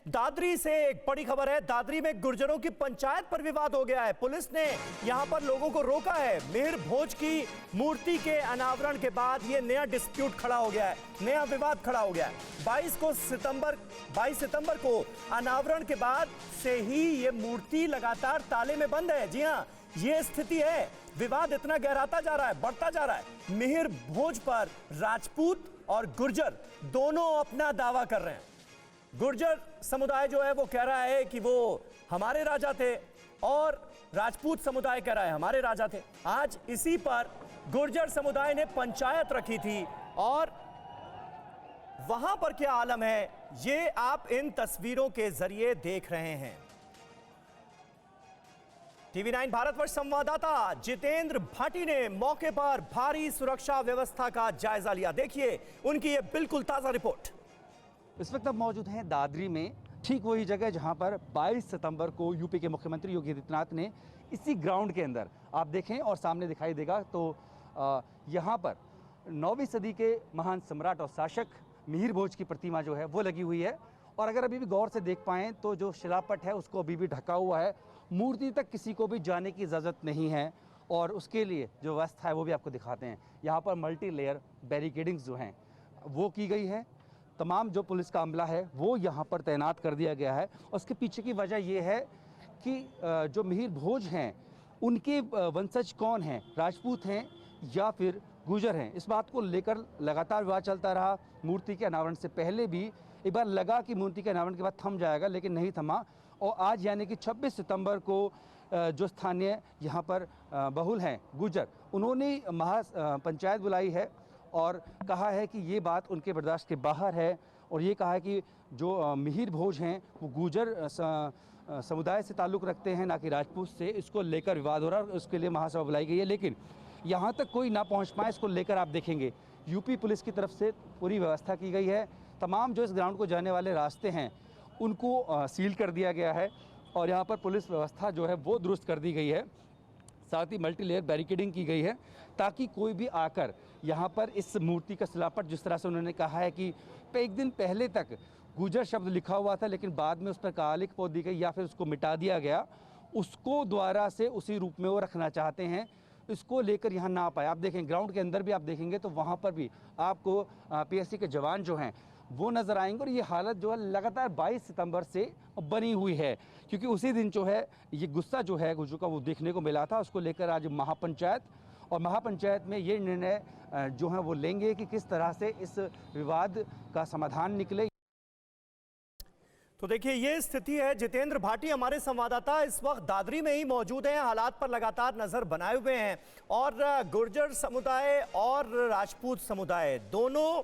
दादरी से एक बड़ी खबर है। दादरी में गुर्जरों की पंचायत पर विवाद हो गया है। पुलिस ने यहां पर लोगों को रोका है। मिहिर भोज की मूर्ति के अनावरण के बाद यह नया डिस्प्यूट खड़ा हो गया है, नया विवाद खड़ा हो गया है। 22 सितंबर को अनावरण के बाद से ही यह मूर्ति लगातार ताले में बंद है। जी हां, यह स्थिति है। विवाद इतना गहराता जा रहा है, बढ़ता जा रहा है। मिहिर भोज पर राजपूत और गुर्जर दोनों अपना दावा कर रहे हैं। गुर्जर समुदाय जो है वो कह रहा है कि वो हमारे राजा थे और राजपूत समुदाय कह रहा है हमारे राजा थे। आज इसी पर गुर्जर समुदाय ने पंचायत रखी थी और वहां पर क्या आलम है ये आप इन तस्वीरों के जरिए देख रहे हैं। टीवी 9 भारतवर्ष संवाददाता जितेंद्र भाटी ने मौके पर भारी सुरक्षा व्यवस्था का जायजा लिया। देखिए उनकी ये बिल्कुल ताजा रिपोर्ट। इस वक्त अब मौजूद हैं दादरी में, ठीक वही जगह जहां पर 22 सितंबर को यूपी के मुख्यमंत्री योगी आदित्यनाथ ने इसी ग्राउंड के अंदर, आप देखें और सामने दिखाई देगा तो यहां पर 9वीं सदी के महान सम्राट और शासक मिहिर भोज की प्रतिमा जो है वो लगी हुई है। और अगर अभी भी गौर से देख पाएँ तो जो शिलापट है उसको अभी भी ढका हुआ है। मूर्ति तक किसी को भी जाने की इजाज़त नहीं है और उसके लिए जो व्यवस्था है वो भी आपको दिखाते हैं। यहाँ पर मल्टी लेयर बैरिकेडिंग्स जो हैं वो की गई है। तमाम जो पुलिस का अमला है वो यहाँ पर तैनात कर दिया गया है। उसके पीछे की वजह ये है कि जो मिहिर भोज हैं उनके वंशज कौन हैं, राजपूत हैं या फिर गुर्जर हैं, इस बात को लेकर लगातार विवाद चलता रहा। मूर्ति के अनावरण से पहले भी एक बार लगा कि मूर्ति के अनावरण के बाद थम जाएगा, लेकिन नहीं थमा। और आज यानी कि 26 सितंबर को जो स्थानीय यहाँ पर बहुल हैं गुर्जर, उन्होंने पंचायत बुलाई है और कहा है कि ये बात उनके बर्दाश्त के बाहर है। और ये कहा है कि जो मिहिर भोज हैं वो गुर्जर समुदाय से ताल्लुक़ रखते हैं, ना कि राजपूत से। इसको लेकर विवाद हो रहा है और उसके लिए महासभा बुलाई गई है, लेकिन यहाँ तक कोई ना पहुँच पाए। इसको लेकर आप देखेंगे यूपी पुलिस की तरफ से पूरी व्यवस्था की गई है। तमाम जो इस ग्राउंड को जाने वाले रास्ते हैं उनको सील कर दिया गया है और यहाँ पर पुलिस व्यवस्था जो है वो दुरुस्त कर दी गई है। साथ ही मल्टी लेयर बैरिकेडिंग की गई है ताकि कोई भी आकर यहाँ पर इस मूर्ति का शिलापट, जिस तरह से उन्होंने कहा है कि एक दिन पहले तक गुर्जर शब्द लिखा हुआ था लेकिन बाद में उस पर कालिक पोत दी गई या फिर उसको मिटा दिया गया, उसको दोबारा से उसी रूप में वो रखना चाहते हैं। इसको लेकर यहाँ ना पाए। आप देखें ग्राउंड के अंदर भी आप देखेंगे तो वहाँ पर भी आपको पीएससी के जवान जो हैं वो नज़र आएंगे। और ये हालत जो है लगातार 22 सितंबर से बनी हुई है, क्योंकि उसी दिन जो है ये गुस्सा जो है गुर्जरों का वो देखने को मिला था। उसको लेकर आज महापंचायत में ये निर्णय जो है वो लेंगे कि किस तरह से इस विवाद का समाधान निकले। तो देखिए ये स्थिति है। जितेंद्र भाटी हमारे संवाददाता इस वक्त दादरी में ही मौजूद हैं, हालात पर लगातार नजर बनाए हुए हैं। और गुर्जर समुदाय और राजपूत समुदाय दोनों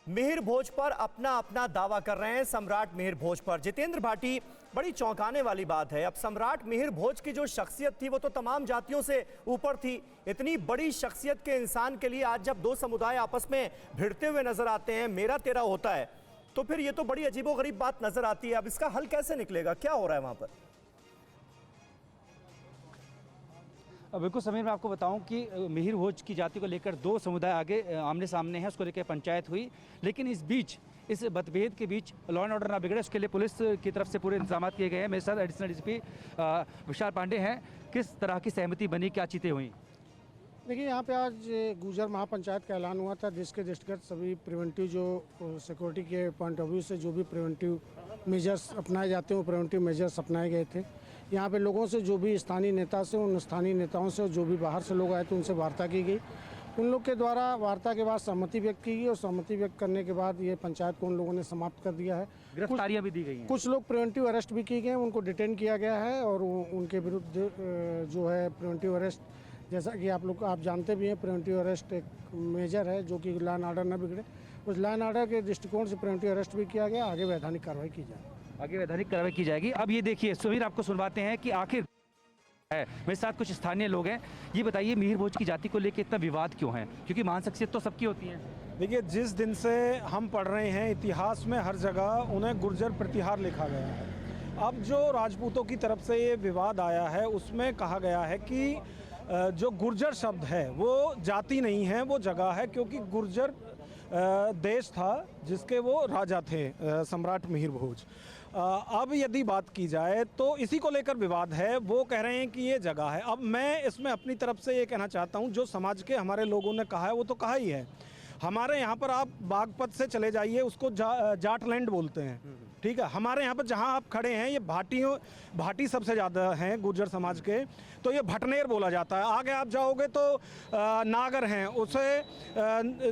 मिहिर भोज पर अपना अपना दावा कर रहे हैं, सम्राट मिहिर भोज पर। जितेंद्र भाटी, बड़ी चौंकाने वाली बात है। अब सम्राट मिहिर भोज की जो शख्सियत थी वो तो तमाम जातियों से ऊपर थी। इतनी बड़ी शख्सियत के इंसान के लिए आज जब दो समुदाय आपस में भिड़ते हुए नजर आते हैं, मेरा तेरा होता है, तो फिर ये तो बड़ी अजीबोगरीब बात नजर आती है। अब इसका हल कैसे निकलेगा, क्या हो रहा है वहां पर? बिल्कुल समीर, मैं आपको बताऊं कि मिहिर भोज की जाति को लेकर दो समुदाय आगे आमने सामने हैं। उसको लेकर पंचायत हुई, लेकिन इस बीच इस मतभेद के बीच लॉ एंड ऑर्डर ना बिगड़े उसके लिए पुलिस की तरफ से पूरे इंतजाम किए गए हैं। मेरे साथ एडिशनल डीसीपी विशाल पांडे हैं। किस तरह की सहमति बनी, क्या चीज़ें हुई? देखिए यहाँ पे आज गुर्जर महापंचायत का ऐलान हुआ था, जिसके दृष्टिगत सभी प्रिवेंटिव जो सिक्योरिटी के पॉइंट ऑफ व्यू से जो भी प्रिवेंटिव मेजर्स अपनाए जाते हैं वो प्रिवेंटिव मेजर्स अपनाए गए थे। यहाँ पे लोगों से, जो भी स्थानीय नेता से, उन स्थानीय नेताओं से, जो भी बाहर से लोग आए थे उनसे वार्ता की गई। उन लोग के द्वारा वार्ता के बाद सहमति व्यक्त की गई और सहमति व्यक्त करने के बाद ये पंचायत को उन लोगों ने समाप्त कर दिया है। गिरफ्तारियां भी दी गई हैं। कुछ लोग प्रिवेंटिव अरेस्ट भी किए गए हैं, उनको डिटेन किया गया है और उनके विरुद्ध जो है प्रिवेंटिव अरेस्ट, जैसा कि आप जानते भी हैं, प्रिवेंटिव अरेस्ट एक मेजर है जो कि लॉ एंड ऑर्डर न बिगड़े। उस लॉ एंड ऑर्डर के दृष्टिकोण से प्रिवेंटिव अरेस्ट भी किया गया। आगे वैधानिक कार्रवाई की जाएगी। अब ये देखिए सुवीर, आपको सुनवाते हैं कि आखिर है। मेरे साथ कुछ स्थानीय लोग हैं। ये बताइए मिहिर भोज की जाति को लेकर इतना विवाद क्यों है, क्योंकि महान शख्सियत तो सबकी होती है। देखिए, जिस दिन से हम पढ़ रहे हैं इतिहास में हर जगह उन्हें गुर्जर प्रतिहार लिखा गया है। अब जो राजपूतों की तरफ से ये विवाद आया है उसमें कहा गया है कि जो गुर्जर शब्द है वो जाति नहीं है, वो जगह है, क्योंकि गुर्जर देश था जिसके वो राजा थे, सम्राट मिहिर भोज। अब यदि बात की जाए तो इसी को लेकर विवाद है। वो कह रहे हैं कि ये जगह है। अब मैं इसमें अपनी तरफ से ये कहना चाहता हूँ, जो समाज के हमारे लोगों ने कहा है वो तो कहा ही है। हमारे यहाँ पर आप बागपत से चले जाइए, उसको जाट लैंड बोलते हैं, ठीक है। हमारे यहाँ पर जहाँ आप खड़े हैं ये भाटी सबसे ज़्यादा हैं गुर्जर समाज के, तो ये भटनेर बोला जाता है। आगे आप जाओगे तो नागर हैं, उसे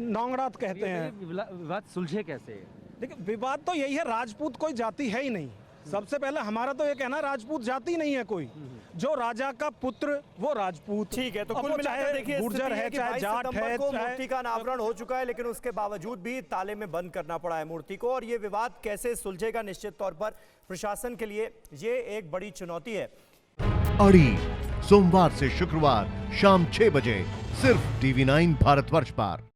नौंगड़ात कहते हैं। विवाद सुलझे कैसे? देखिए विवाद तो यही है, राजपूत कोई जाति है ही नहीं। सबसे पहले हमारा तो ये कहना है राजपूत जाति नहीं है कोई। जो राजा का पुत्र वो राजपूत। ठीक है, तो अब कुल वो मिलाकर चाहे देखिए गुर्जर है, चाहे जाट है, मूर्ति का अनावरण हो चुका है, लेकिन उसके बावजूद भी ताले में बंद करना पड़ा है मूर्ति को। और ये विवाद कैसे सुलझेगा, निश्चित तौर पर प्रशासन के लिए ये एक बड़ी चुनौती है। अड़ी सोमवार से शुक्रवार शाम 6 बजे सिर्फ TV9 भारतवर्ष पर।